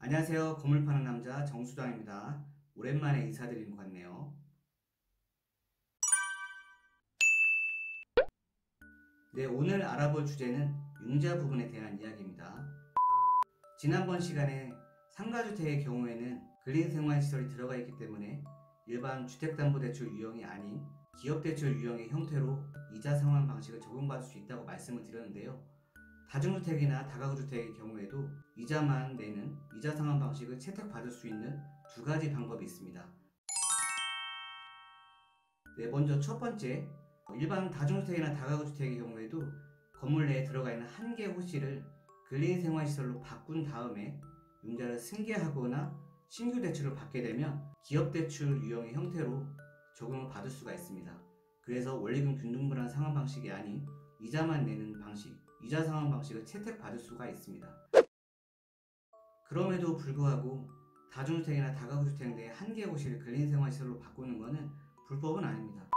안녕하세요. 건물 파는 남자 정수장입니다. 오랜만에 인사드리는 것 같네요. 네, 오늘 알아볼 주제는 융자 부분에 대한 이야기입니다. 지난번 시간에 상가주택의 경우에는 근린생활시설이 들어가 있기 때문에 일반 주택담보대출 유형이 아닌 기업대출 유형의 형태로 이자 상환 방식을 적용받을 수 있다고 말씀을 드렸는데요. 다중주택이나 다가구주택의 경우에도 이자만 내는 이자 상환 방식을 채택받을 수 있는 두 가지 방법이 있습니다. 네, 먼저 첫 번째, 일반 다중주택이나 다가구주택의 경우에도 건물 내에 들어가 있는 한 개의 호실을 근린생활시설로 바꾼 다음에 융자를 승계하거나 신규 대출을 받게 되면 기업대출 유형의 형태로 적용을 받을 수가 있습니다. 그래서 원리금 균등분할 상환 방식이 아닌 이자만 내는 방식, 이자 상환 방식을 채택받을 수가 있습니다. 그럼에도 불구하고 다중주택이나 다가구주택 내 한 개의 호실을 근린생활시설로 바꾸는 것은 불법은 아닙니다.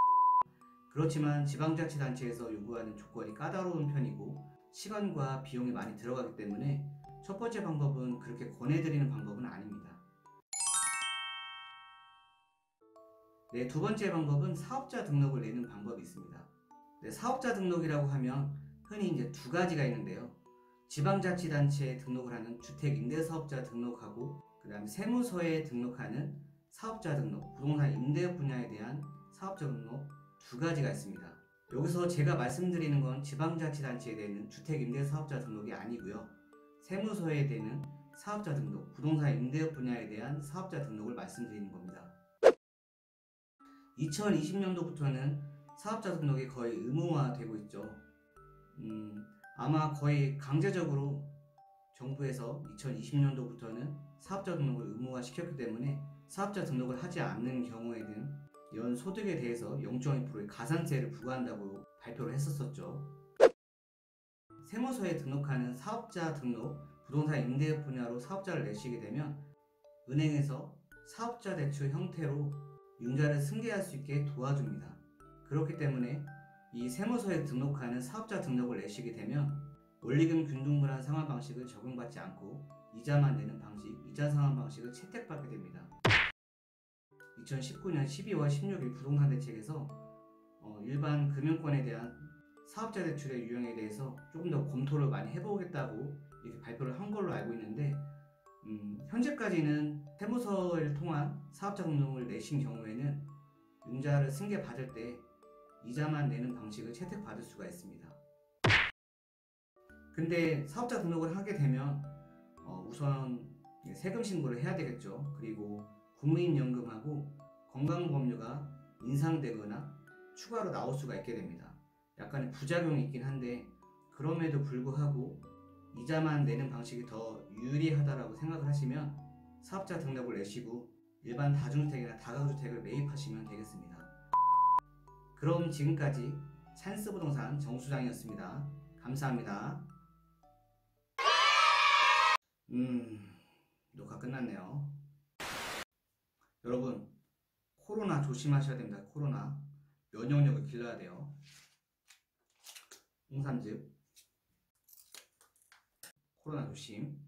그렇지만 지방자치단체에서 요구하는 조건이 까다로운 편이고 시간과 비용이 많이 들어가기 때문에 첫 번째 방법은 그렇게 권해드리는 방법은 아닙니다. 네, 두 번째 방법은 사업자 등록을 내는 방법이 있습니다. 네, 사업자 등록이라고 하면 흔히 이제 두 가지가 있는데요. 지방자치단체에 등록을 하는 주택임대사업자 등록하고 그 다음에 세무서에 등록하는 사업자 등록, 부동산 임대 분야에 대한 사업자 등록 두 가지가 있습니다. 여기서 제가 말씀드리는 건 지방자치단체에 대한 주택임대사업자 등록이 아니고요. 세무서에 대한 사업자 등록, 부동산 임대 분야에 대한 사업자 등록을 말씀드리는 겁니다. 2020년도부터는 사업자 등록이 거의 의무화되고 있죠. 아마 거의 강제적으로 정부에서 2020년도부터는 사업자 등록을 의무화 시켰기 때문에 사업자 등록을 하지 않는 경우에는 연 소득에 대해서 0.2%의 가산세를 부과한다고 발표를 했었죠. 세무서에 등록하는 사업자 등록, 부동산 임대 분야로 사업자를 내시게 되면 은행에서 사업자 대출 형태로 융자를 승계할 수 있게 도와줍니다. 그렇기 때문에 이 세무서에 등록하는 사업자 등록을 내시게 되면 원리금 균등분할 상환 방식을 적용받지 않고 이자만 내는 방식, 이자 상환 방식을 채택받게 됩니다. 2019년 12월 16일 부동산 대책에서 일반 금융권에 대한 사업자 대출의 유형에 대해서 조금 더 검토를 많이 해보겠다고 이렇게 발표를 한 걸로 알고 있는데 현재까지는 세무서를 통한 사업자 등록을 내신 경우에는 융자를 승계 받을 때 이자만 내는 방식을 채택받을 수가 있습니다. 근데 사업자 등록을 하게 되면 우선 세금 신고를 해야 되겠죠. 그리고 국민연금하고 건강보험료가 인상되거나 추가로 나올 수가 있게 됩니다. 약간의 부작용이 있긴 한데 그럼에도 불구하고 이자만 내는 방식이 더 유리하다고 생각을 하시면 사업자 등록을 내시고 일반 다중주택이나 다가구주택을 매입하시면 되겠습니다. 그럼 지금까지 찬스부동산 정수장이었습니다. 감사합니다. 녹화 끝났네요. 여러분, 코로나 조심하셔야 됩니다. 코로나 면역력을 길러야 돼요. 홍삼즙 코로나 조심.